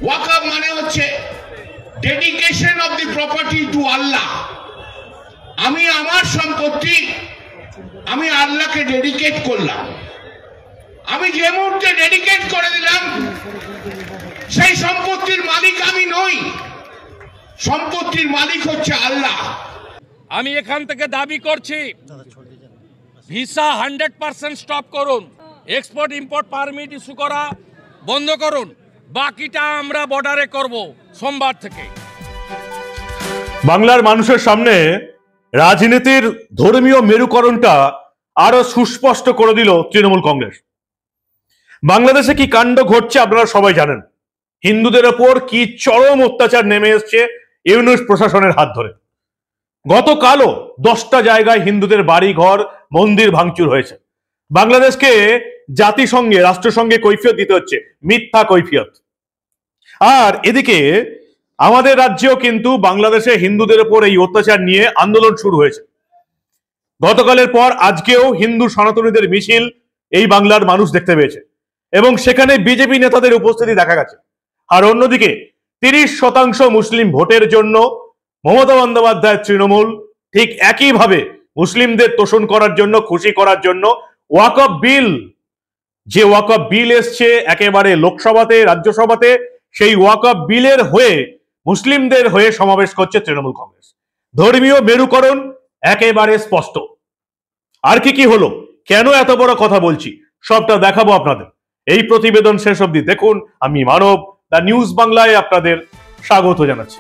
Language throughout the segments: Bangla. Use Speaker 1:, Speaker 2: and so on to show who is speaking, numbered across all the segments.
Speaker 1: ওয়াকফ মানে হচ্ছে dedication of the property to Allah. আমি আমার সম্পত্তি আমি আল্লাহকে ডেডিকেট করলাম। আমি যে মুহূর্তে ডেডিকেট করে দিলাম, সেই সম্পত্তির মালিক আমি নই, সম্পত্তির মালিক হচ্ছে আল্লাহ।
Speaker 2: আমি এখান থেকে দাবি করছি, ভিসা 100% স্টপ করুন, এক্সপোর্ট ইম্পোর্ট পারমিট ইস্যু করা বন্ধ করুন, বাকিটা আমরা বর্ডারে করব সোমবার থেকে।
Speaker 3: বাংলার মানুষের সামনে রাজনীতির ধর্মীয় মেরুকরণটা আরো সুস্পষ্ট করে দিল তৃণমূল কংগ্রেস। বাংলাদেশে কি কাণ্ড ঘটছে আপনারা সবাই জানেন। হিন্দুদের ওপর কি চরম অত্যাচার নেমে এসছে ইউনূস প্রশাসনের হাত ধরে। গতকালও 10টা জায়গায় হিন্দুদের বাড়ি ঘর মন্দির ভাঙচুর হয়েছে। বাংলাদেশকে জাতিসংঘে রাষ্ট্রসংঘে কৈফিয়ত দিতে হচ্ছে, মিথ্যা কৈফিয়ত। আর এদিকে আমাদের রাজ্যেও কিন্তু বাংলাদেশে হিন্দুদের উপর এই অত্যাচার নিয়ে আন্দোলন শুরু হয়েছে। গতকালের পর আজকেও হিন্দু সনাতনীদের মিছিল এই বাংলার মানুষ দেখতে পেয়েছে এবং সেখানে বিজেপি নেতাদের উপস্থিতি দেখা গেছে। আর অন্যদিকে 30% মুসলিম ভোটের জন্য মমতা বন্দ্যোপাধ্যায় তৃণমূল ঠিক একইভাবে মুসলিমদের তোষণ করার জন্য, খুশি করার জন্য ওয়াকফ বিল, যে ওয়াকফ বিল এসছে একেবারে লোকসভাতে রাজ্যসভাতে, সেই ওয়াকফ বিলের হয়ে মুসলিমদের হয়ে সমাবেশ করছে তৃণমূল কংগ্রেস। ধর্মীয় মেরুকরণ একেবারে স্পষ্ট। আর কি কি হলো, কেন এত বড় কথা বলছি, সবটা দেখাবো আপনাদের। এই প্রতিবেদন শেষ অবধি দেখুন। আমি মানব, দ্য নিউজ বাংলায় আপনাদের স্বাগত জানাচ্ছি।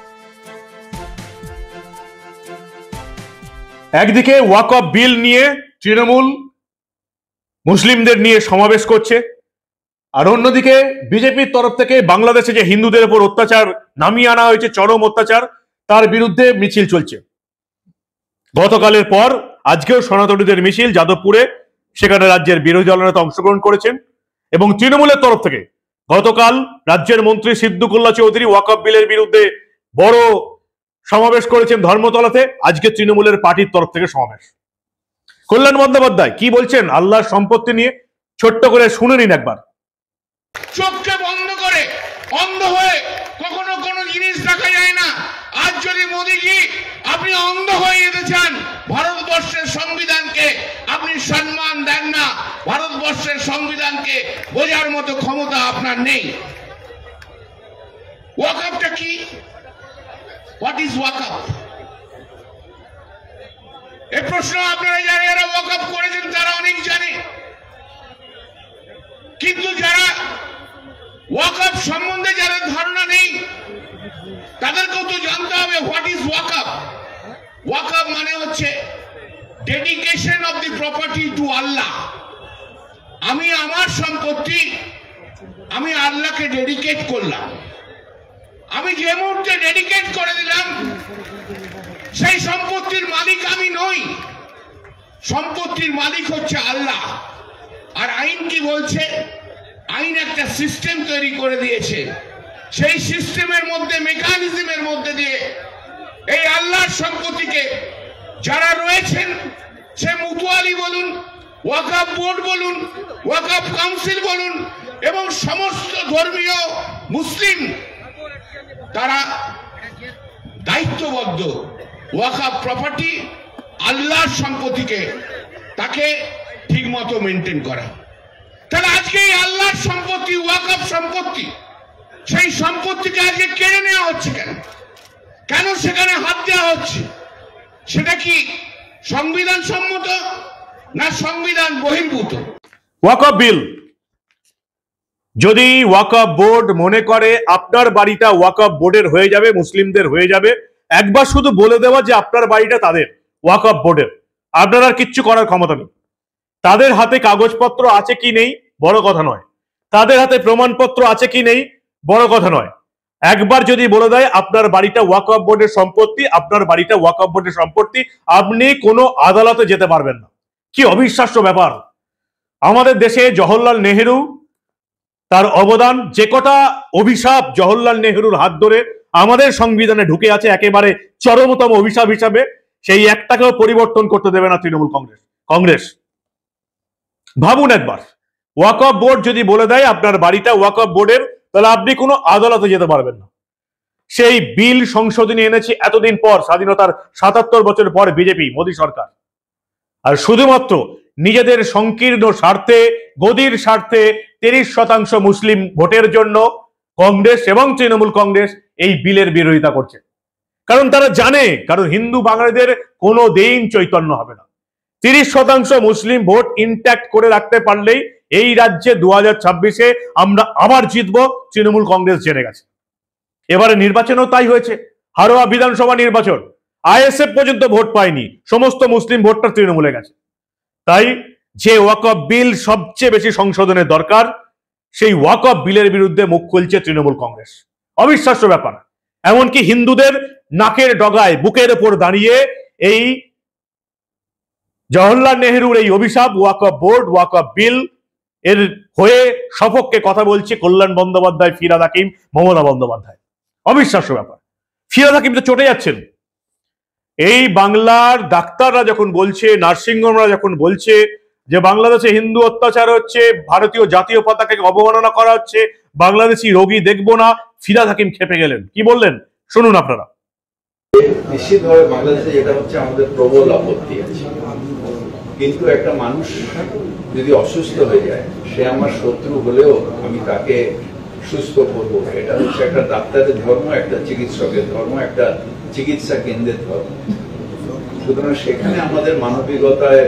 Speaker 3: একদিকে ওয়াকফ বিল নিয়ে তৃণমূল মুসলিমদের নিয়ে সমাবেশ করছে, আর অন্যদিকে বিজেপির তরফ থেকে বাংলাদেশে যে হিন্দুদের উপর অত্যাচার নামিয়ে আনা হয়েছে, চরম অত্যাচার, তার বিরুদ্ধে মিছিল চলছে। গতকালের পর আজকেও সনাতনীদের মিছিল যাদবপুরে, সেখানে রাজ্যের বিরোধী দলনেতা অংশগ্রহণ করেছেন এবং তৃণমূলের তরফ থেকে গতকাল রাজ্যের মন্ত্রী সিদ্দিকুল্লাহ চৌধুরী ওয়াকফ বিলের বিরুদ্ধে বড় সমাবেশ করেছেন ধর্মতলাতে। আজকে তৃণমূলের পার্টির তরফ থেকে সমাবেশ। কল্যাণ বন্দ্যোপাধ্যায় কি বলছেন আল্লাহর সম্পত্তি নিয়ে, ছোট্ট করে শুনে নিন একবার।
Speaker 1: চোখকে বন্ধ করে অন্ধ হয়ে কখনো কোনো জিনিস দেখা যায় না। আজ যদি মোদীজি আপনি অন্ধ হয়ে যেতে চান, ভারতবর্ষের সংবিধানকে আপনি সম্মান দেন না, ভারতবর্ষের সংবিধানকে বোঝার মতো ক্ষমতা আপনার নেই। ওয়াকফটা কি? হোয়াট ইজ ওয়াকফ? এই প্রশ্ন আপনারা যারা ওয়াকফ করেছেন তারা অনেক জানে, কিন্তু যারা ওয়াকফ সম্বন্ধে যারা ধারণা নেই তাদেরকেও তো জানতে হবে হোয়াট ইজ ওয়াকফ। ওয়াকফ মানে হচ্ছে dedication of the property to Allah. আমি আমার সম্পত্তি আমি আল্লাহকে ডেডিকেট করলাম। আমি যে মুহূর্তে ডেডিকেট করে দিলাম, সেই সম্পত্তির মালিক আমি নই, সম্পত্তির মালিক হচ্ছে আল্লাহ। আর আইন কি বলছে? আইন একটা সিস্টেম তৈরি করে দিয়েছে। সেই সিস্টেমের মধ্যে, মেকানিজমের মধ্যে দিয়ে এই আল্লাহর সম্পত্তিকে যারা রয়েছেন, সে মুতুয়ালি বলুন, ওয়াকফ বোর্ড বলুন, ওয়াকফ কাউন্সিল বলুন, এবং সমস্ত ধর্মীয় মুসলিম, তারা দায়িত্ববদ্ধ ওয়াকফ প্রপার্টি, আল্লাহর সম্পত্তিকে তাকে ঠিক মতো মেনটেন করা। তাহলে আজকে এই আল্লাহর সম্পত্তি, ওয়াকফ সম্পত্তি, সেই সম্পত্তিকে আজকে কেড়ে নেওয়া হচ্ছে কেন? কেন সেখানে হাত দেওয়া হচ্ছে? সেটা কি সংবিধান সম্মত না সংবিধান বহির্ভূত?
Speaker 3: ওয়াকফ বিল, যদি ওয়াকফ বোর্ড মনে করে আপনার বাড়িটা ওয়াকফ বোর্ডের হয়ে যাবে, মুসলিমদের হয়ে যাবে, একবার শুধু বলে দেওয়া যে আপনার বাড়িটা তাদের, ওয়াকফ বোর্ডের, আপনার আর কিচ্ছু করার ক্ষমতা নেই। তাদের হাতে কাগজপত্র আছে কি নেই বড় কথা নয়, তাদের হাতে প্রমাণপত্র আছে কি নেই বড় কথা নয়। একবার যদি বলে দেয় আপনার বাড়িটা ওয়াকফ বোর্ডের সম্পত্তি, আপনার বাড়িটা ওয়াকফ বোর্ডের সম্পত্তি, আপনি কোনো আদালতে যেতে পারবেন না। কি অবিশ্বাস্য ব্যাপার! আমাদের দেশে জওহরলাল নেহেরু, তার অবদান, যে কটা অভিশাপ জওহরলাল নেহেরুর হাত ধরে আমাদের সংবিধানে ঢুকে আছে একেবারে চরমতম অভিশাপ হিসাবে, সেই একটাকেও পরিবর্তন করতে দেবে না তৃণমূল কংগ্রেস। ভাবুন একবার, ওয়াকফ বোর্ড যদি বলে দেয় আপনার বাড়িটা ওয়াকফ বোর্ডের, তাহলে আপনি কোনো আদালতে যেতে পারবেন না। সেই বিল সংশোধনী এনেছে এতদিন পর, স্বাধীনতার ৭৭ বছর পর বিজেপি মোদী সরকার, আর শুধুমাত্র নিজেদের সংকীর্ণ স্বার্থে, গদির স্বার্থে ৩০% মুসলিম ভোটের জন্য কংগ্রেস এবং তৃণমূল কংগ্রেস এই বিলের বিরোধিতা করছে। কারণ তারা জানে, কারণ হিন্দু বাঙালিদের কোনো দিন চৈতন্য হবে না। ৩০% মুসলিম ভোট ইনট্যাক্ট করে রাখতে পারলেই এই রাজ্যে ২০২৬-এ আমরা আবার জিতবো, তৃণমূল কংগ্রেস জেনে গেছে। এবারে নির্বাচনও তাই হয়েছে, হারোয়া বিধানসভা নির্বাচন আইএসএফ পর্যন্ত ভোট পায়নি, সমস্ত মুসলিম ভোটটা তৃণমূলে গেছে। তাই যে ওয়াকফ বিল সবচেয়ে বেশি সংশোধনের দরকার, সেই ওয়াকফ বিলের বিরুদ্ধে মুখ খুলছে তৃণমূল কংগ্রেস। অবিশ্বাস্য ব্যাপার। এমনকি হিন্দুদের নাকের ডগায়, বুকের উপর দাঁড়িয়ে এই জওহরলাল নেহরুর এই অভিশাপ, ওয়াকফ বোর্ড, ওয়াকফ বিল এর হয়ে সপক্ষে কথা বলছে কল্যাণ বন্দ্যোপাধ্যায়, ফিরহাদ হাকিম, মমতা বন্দ্যোপাধ্যায়। অবিশ্বাস্য ব্যাপার। ফিরহাদ হাকিম তো চটে যাচ্ছেন। এই বাংলার ডাক্তাররা যখন বলছে, নার্সিংহোমরা যখন বলছে যে বাংলাদেশে হিন্দু অত্যাচার হচ্ছে, ভারতীয় জাতীয় পতাকাকে অবমাননা করা হচ্ছে, বাংলাদেশি রোগী দেখবো না, ফিরহাদ হাকিম খেপে গেলেন। কি বললেন শুনুন আপনারা।
Speaker 4: নিশ্চিতভাবে বাংলাদেশে যেটা হচ্ছে, আমাদের প্রবল আপত্তি আছে, কিন্তু একটা মানুষ যদি অসুস্থ হয়ে যায়, সে আমার শত্রু হলেও আমি তাকে সুস্থ করব। এটা হচ্ছে একটা ডাক্তারের ধর্ম, একটা চিকিৎসকের ধর্ম, একটা চিকিৎসা কেন্দ্রের ধর্ম। সুতরাং সেখানে আমাদের মানবিকতায়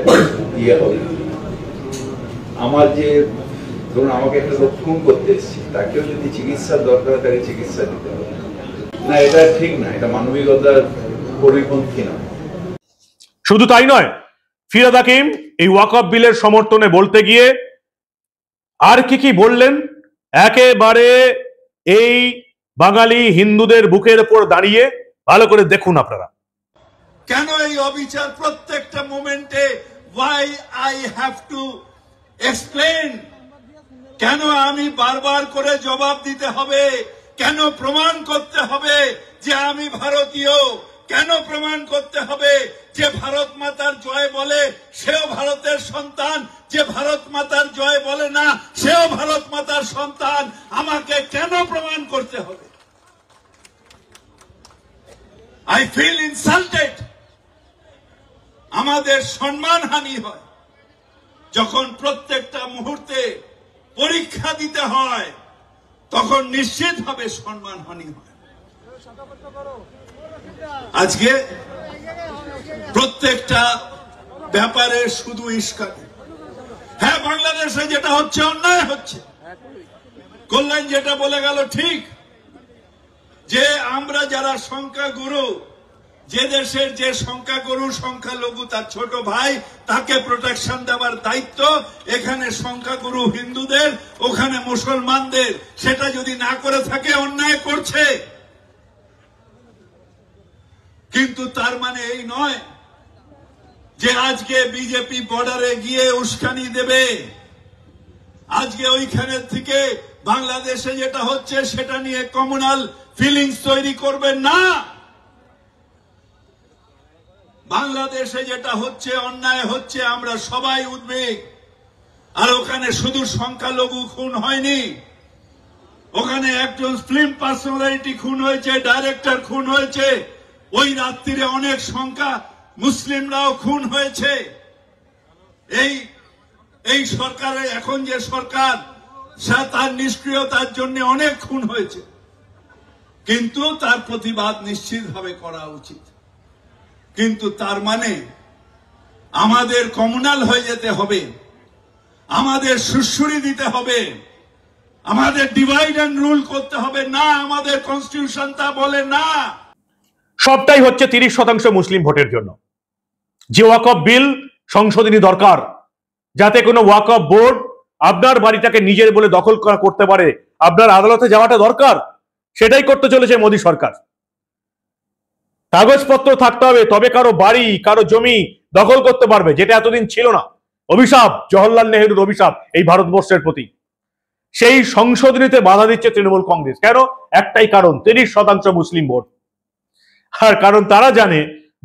Speaker 4: ইয়ে হবে। আমার যে ধরুন আমাকে একটা লোক খুন করতে এসেছি, তাকেও যদি চিকিৎসার দরকার হয় তাকে চিকিৎসা দিতে হবে না, এটা ঠিক না, এটা মানবিকতার পরিপন্থী নয়।
Speaker 3: শুধু তাই নয়, ফিরহাদ হাকিম এই ওয়াকফ বিলের সমর্থনে বলতে গিয়ে আর কি বললেন, একেবারে এই বাঙালি হিন্দুদের বুকের উপর দাঁড়িয়ে ভালো করে দেখুন আপনারা।
Speaker 5: কেন এই অবিচার প্রত্যেকটা মোমেন্টে? why I have to explain? কেন আমি বারবার করে জবাব দিতে হবে? কেন প্রমাণ করতে হবে যে আমি ভারতীয়? কেন প্রমাণ করতে হবে যে ভারত মাতার জয় বলে সেও ভারতের সন্তান, যে ভারত মাতার জয় বলে না সেও ভারত মাতার সন্তান? আমাকে কেন প্রমাণ করতে হবে? I feel insulted. আমাদের সম্মানহানি হয় যখন প্রত্যেকটা মুহূর্তে পরীক্ষা দিতে হয়, তখন নিশ্চিতভাবে সম্মানহানি হয়। আজকে প্রত্যেকটা ব্যাপারে শুধু ইস্কানি। হ্যাঁ, বাংলাদেশে যেটা হচ্ছে অন্যায় হচ্ছে। কল্যাণ যেটা বলে গেল ঠিক, যে আমরা যারা সংখ্যাগুরু, যে দেশের যে সংখ্যাগুরু সংখ্যালঘু তার ছোট ভাই, তাকে প্রোটেকশন দেওয়ার দায়িত্ব এখানে সংখ্যাগুরু হিন্দুদের, ওখানে মুসলমানদের। সেটা যদি না করে থাকে অন্যায় করছে। কিন্তু তার মানে এই নয় যে আজকে বিজেপি বর্ডারে গিয়ে উস্কানি দেবে, আজকে ওইখানে থেকে বাংলাদেশে যেটা হচ্ছে সেটা নিয়ে কমিউনাল ফিলিংস তৈরি করবেন না। বাংলাদেশে যেটা হচ্ছে অন্যায় হচ্ছে, আমরা সবাই উদ্বেগ। আর ওখানে শুধু সংখ্যালঘু খুন হয়নি, ওখানে একজন ফিল্ম পার্সোনালিটি খুন হয়েছে, ডাইরেক্টর খুন হয়েছে, ওই রাত্রিরে অনেক সংখ্যা মুসলিমরাও খুন হয়েছে। এই সরকারের এখন যে সরকার, সে তার নিষ্ক্রিয়তার জন্য অনেক খুন হয়েছে, কিন্তু তার প্রতিবাদ নিশ্চিতভাবে করা উচিত। কিন্তু তার মানে আমাদের কমিউনাল হয়ে যেতে হবে, আমাদের সুশ্রুরি দিতে হবে, আমাদের ডিভাইড এন্ড রুল করতে হবে না। আমাদের কনস্টিটিউশন তা বলে না।
Speaker 3: সবটাই হচ্ছে ৩০% মুসলিম ভোটের জন্য। যে ওয়াকফ বিল সংশোধনী দরকার, যাতে কোনো ওয়াকফ বোর্ড আপনার বাড়িটাকে নিজের বলে দখল করতে পারে, আপনার আদালতে যাওয়াটা দরকার, সেটাই করতে চলেছে মোদী সরকার। কাগজপত্র থাকতে হবে, তবে কারো বাড়ি, কারো জমি দখল করতে পারবে, যেটা এতদিন ছিল না। অভিশাপ, জওহরলাল নেহরুর অভিশাপ এই ভারতবর্ষের প্রতি। সেই সংশোধনীতে বাধা দিচ্ছে তৃণমূল কংগ্রেস। কেন? একটাই কারণ, ৩০% মুসলিম ভোট। আর কারণ তারা জানে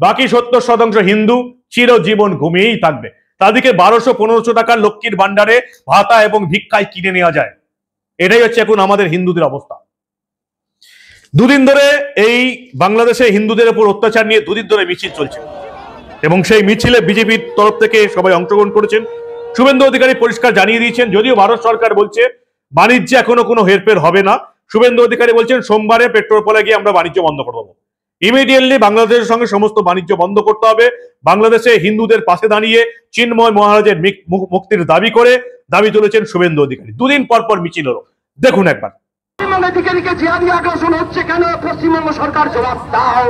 Speaker 3: বাকি ৭০% হিন্দু চিরজীবন ঘুমিয়েই থাকবে। তাদেরকে ১২০০-১৫০০ টাকার লক্ষ্মীর ভান্ডারে ভাতা এবং ভিক্ষায় কিনে নেওয়া যায়। এটাই হচ্ছে এখন আমাদের হিন্দুদের অবস্থা। দুদিন ধরে এই বাংলাদেশে হিন্দুদের উপর অত্যাচার নিয়ে দুদিন ধরে মিছিল চলছে এবং সেই মিছিলে বিজেপির তরফ থেকে সবাই অংশগ্রহণ করেছেন। শুভেন্দু অধিকারী পরিষ্কার জানিয়ে দিয়েছেন, যদিও ভারত সরকার বলছে বাণিজ্যে এখনো কোনো হেরফের হবে না, শুভেন্দু অধিকারী বলছেন সোমবারে পেট্রোল পাম্পে গিয়ে আমরা বাণিজ্য বন্ধ করে দেবো। ইমিডিয়েটলি বাংলাদেশের সঙ্গে সমস্ত বাণিজ্য বন্ধ করতে হবে। বাংলাদেশে হিন্দুদের পাশে দাঁড়িয়ে চিন্ময় মহারাজের মুক্তির দাবি তুলেছেন শুভেন্দু অধিকারী। দুদিন পর পর মিছিল হলো, দেখুন একবার।
Speaker 6: অধিকারীকে জিহাদি আগ্রাসন হচ্ছে কেন? পশ্চিমবঙ্গ সরকার জবাব দাও।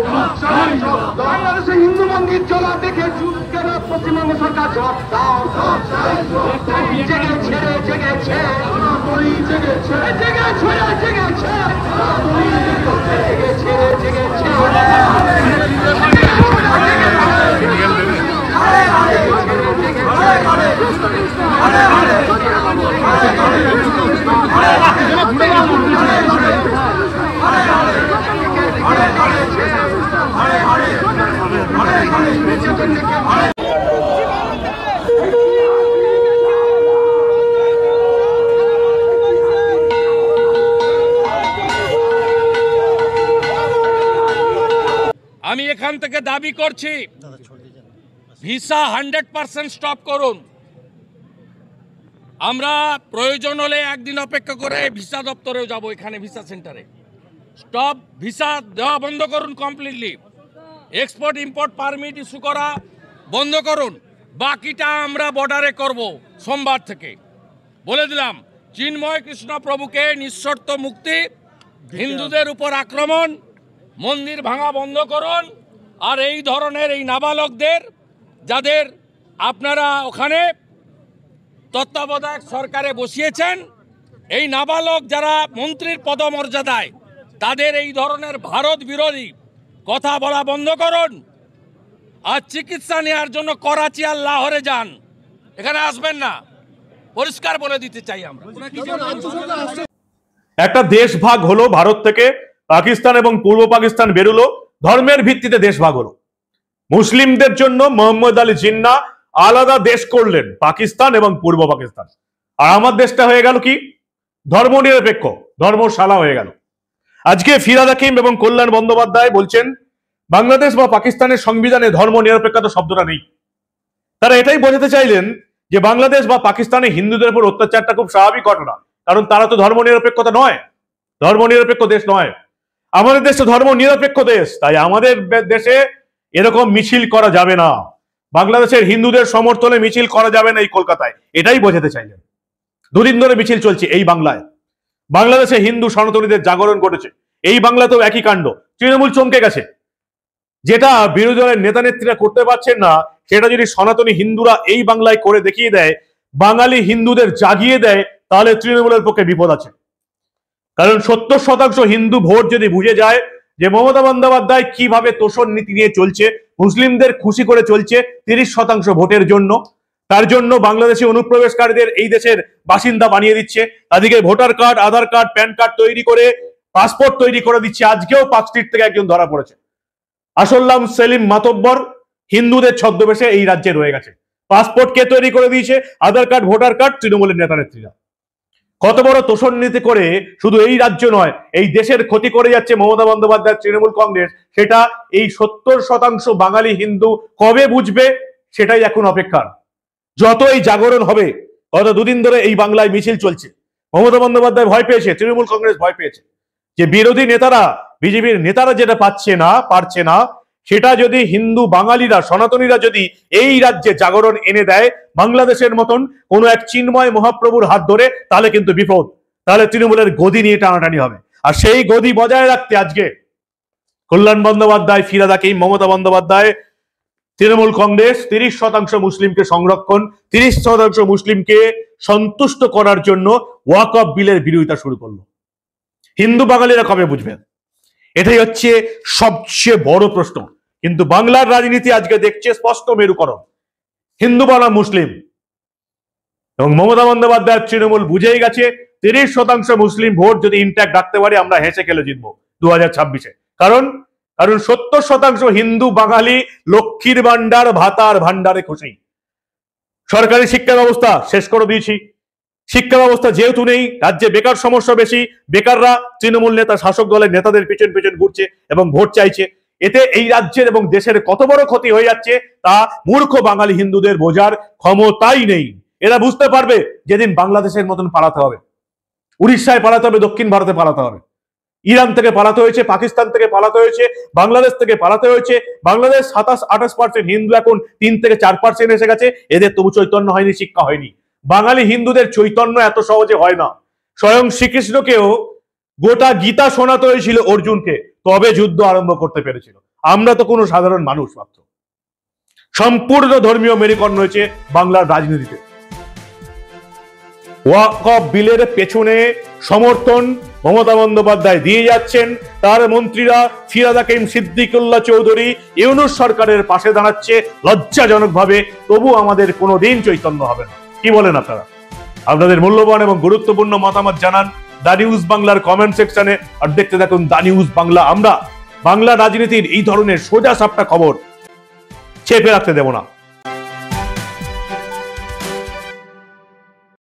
Speaker 6: বাংলাদেশে হিন্দু মন্দির জলা দেখে চুপ কেন? পশ্চিমবঙ্গ সরকার জবাব দাও। জেগেছে জেগেছে জেগেছে জেগেছে
Speaker 2: আমি এখান থেকে দাবি করছি ভিসা 100% স্টপ করুন। আমরা প্রয়োজন হলে একদিন অপেক্ষা করে ভিসা দপ্তরেও যাব, এখানে ভিসা সেন্টারে। স্টপ ভিসা দেওয়া বন্ধ করুন completely. Export import permit issue করা বন্ধ করুন। বাকিটা আমরা বর্ডারে করব সোমবার থেকে। বলে দিলাম, চিন্ময় কৃষ্ণ প্রভুকে নিঃশর্ত মুক্তি, হিন্দুদের উপর আক্রমণ, মন্দির ভাঙা বন্ধ করুন। আর এই ধরনের এই নাবালকদের, যাদের আপনারা ওখানে তত্ত্বাবধায়ক সরকারে বসিয়েছেন, এই নাবালক যারা মন্ত্রীর পদমর্যাদায়, তাদের এই ধরনের ভারত বিরোধী কথা বলা বন্ধ করুন। আর চিকিৎসা নেওয়ার জন্য করাচি আর লাহোরে যান, এখানে আসবেন না, পরিষ্কার বলে দিতে চাই আমরা।
Speaker 3: একটা দেশ ভাগ হলো, ভারত থেকে পাকিস্তান এবং পূর্ব পাকিস্তান বেরোলো, ধর্মের ভিত্তিতে দেশ ভাগ হলো। মুসলিমদের জন্য মোহাম্মদ আলী জিন্নাহ আলাদা দেশ করলেন, পাকিস্তান এবং পূর্ব পাকিস্তান। আর আমার দেশটা হয়ে গেল কি ধর্মনিরপেক্ষ, ধর্মশালা হয়ে গেল। আজকে ফিরহাদ হাকিম এবং কল্যাণ বন্দ্যোপাধ্যায় বলছেন বাংলাদেশ বা পাকিস্তানের সংবিধানে ধর্ম নিরপেক্ষতা শব্দটা নেই। তারা এটাই বোঝাতে চাইলেন যে বাংলাদেশ বা পাকিস্তানে হিন্দুদের উপর অত্যাচারটা খুব স্বাভাবিক ঘটনা, কারণ তারা তো ধর্ম নিরপেক্ষতা নয়, ধর্ম নিরপেক্ষ দেশ নয়। আমাদের দেশ ধর্ম নিরপেক্ষ দেশ, তাই আমাদের দেশে এরকম মিছিল করা যাবে না, বাংলাদেশের হিন্দুদের সমর্থনে মিছিল করা যাবে না এই কলকাতায়, এটাই বোঝাতে চাইলেন। দুদিন ধরে মিছিল চলছে এই বাংলায়। বাংলাদেশে হিন্দু সনাতনীদের জাগরণ ঘটেছে, এই বাংলাতেও একই কাণ্ড। তৃণমূল চমকে গেছে, যেটা বিরোধী দলের নেতা নেত্রীরা করতে পারছেন না, সেটা যদি সনাতনী হিন্দুরা এই বাংলায় করে দেখিয়ে দেয়, বাঙালি হিন্দুদের জাগিয়ে দেয়, তাহলে তৃণমূলের পক্ষে বিপদ আছে। কারণ 70% হিন্দু ভোট যদি বুঝে যায় যে মমতা বন্দ্যোপাধ্যায় কিভাবে তোষণ নীতি নিয়ে চলছে, মুসলিমদের খুশি করে চলছে 30% ভোটের জন্য, তার জন্য বাংলাদেশি অনুপ্রবেশকারীদের এই দেশের বাসিন্দা বানিয়ে দিচ্ছে, তাদেরকে ভোটার কার্ড, আধার কার্ড, প্যান কার্ড তৈরি করে পাসপোর্ট তৈরি করে দিচ্ছে। আজকেও পার্ক স্ট্রিট থেকে একজন ধরা পড়েছে, আসল্লাম সেলিম মাতব্বর, হিন্দুদের ছদ্মবেশে এই রাজ্যে রয়ে গেছে। পাসপোর্ট কে তৈরি করে দিয়েছে? আধার কার্ড, ভোটার কার্ড, তৃণমূলের নেতা নেত্রীরা। কত বড় তোষণ নীতি করে শুধু এই রাজ্য নয়, এই দেশের ক্ষতি করে যাচ্ছে মমতা বন্দ্যোপাধ্যায়, তৃণমূল কংগ্রেস। সেটা এই 70% বাঙালি হিন্দু কবে বুঝবে, সেটাই এখন অপেক্ষার। যতই জাগরণ হবে, গত দুদিন ধরে এই বাংলায় মিছিল চলছে, মমতা বন্দ্যোপাধ্যায় ভয় পেয়েছে, তৃণমূল কংগ্রেস ভয় পেয়েছে যে বিরোধী নেতারা, বিজেপির নেতারা যেটা পারছে না, সেটা যদি হিন্দু বাঙালিরা, সনাতনীরা যদি এই রাজ্যে জাগরণ এনে দেয় বাংলাদেশের মতন কোন এক চিন্ময় মহাপ্রভুর হাত ধরে, তাহলে কিন্তু বিপদ, তাহলে তৃণমূলের গদি নিয়ে টানাটানি হবে। আর সেই গদি বজায় রাখতে আজকে কল্যাণ বন্দ্যোপাধ্যায়, ফিরহাদ হাকিম, মমতা বন্দ্যোপাধ্যায়, তৃণমূল কংগ্রেস 30% মুসলিমকে সংরক্ষণ, 30% মুসলিমকে সন্তুষ্ট করার জন্য ওয়াকফ বিলের বিরোধিতা শুরু করলো। হিন্দু বাঙালিরা কবে বুঝবেন? এটাই হচ্ছে সবচেয়ে বড় প্রশ্ন। কিন্তু বাংলার রাজনীতি আজকে দেখছে স্পষ্ট মেরুকরণ, হিন্দু বনাম মুসলিম। এবং মমতা বন্দ্যোপাধ্যায়ের তৃণমূল বুঝেই গেছে 30% মুসলিম ভোট যদি ইন্ট্যাক্ট রাখতে পারে, আমরা হেসে খেলে জিতবো 2026-এ। কারণ 70% হিন্দু বাঙালি লক্ষ্মীর ভান্ডার, ভাতার ভান্ডারে খুশি। সরকারি শিক্ষা ব্যবস্থা শেষ করে দিয়েছি, শিক্ষা ব্যবস্থা যেহেতু নেই, রাজ্যে বেকার সমস্যা বেশি, বেকাররা তৃণমূল নেতা শাসক দলের নেতাদের পেছন পেছন ঘুরছে এবং ভোট চাইছে। এতে এই রাজ্যের এবং দেশের কত বড় ক্ষতি হয়ে যাচ্ছে তা মূর্খ বাঙালি হিন্দুদের বোঝার ক্ষমতাই নেই। এরা বুঝতে পারবে যেদিন বাংলাদেশের মতন পালাতে হবে, উড়িষ্যায় পালাতে হবে, দক্ষিণ ভারতে পালাতে হবে, ইরান থেকে পালাতে হয়েছে, পাকিস্তান থেকে পালাতে হয়েছে, বাংলাদেশ থেকে পালাতে হয়েছে। বাংলাদেশ 27-28% হিন্দু এখন 3 থেকে 4% এসে গেছে। এদের তবু চৈতন্য হয়নি, শিক্ষা হয়নি। বাঙালি হিন্দুদের চৈতন্য এত সহজে হয় না। স্বয়ং শ্রীকৃষ্ণকেও গোটা গীতা শোনাতে হয়েছিল অর্জুনকে, তবে যুদ্ধ আরম্ভ করতে পেরেছিল। আমরা তো কোনো সাধারণ মানুষ মাত্র। সম্পূর্ণ ধর্মীয় মেরুকরণ হয়েছে বাংলার রাজনীতিতে। ওয়াকফ বিলের পেছনে সমর্থন মমতা বন্দ্যোপাধ্যায় দিয়ে যাচ্ছেন, তার মন্ত্রীরা ফিরহাদ হাকিম, সিদ্দিকুল্লাহ চৌধুরী, ইউনূস সরকারের পাশে দাঁড়াচ্ছে লজ্জাজনক ভাবে। তবু আমাদের কোনোদিন চৈতন্য হবে না। কি বলেন আপনারা? আপনাদের মূল্যবান এবং গুরুত্বপূর্ণ মতামত জানান দা নিউজ বাংলার কমেন্ট সেকশনে। আর দেখতে থাকুন দা নিউজ বাংলা। আমরা বাংলা রাজনীতির এই ধরনের সোজা সাপটা খবর চেপে রাখতে দেব না।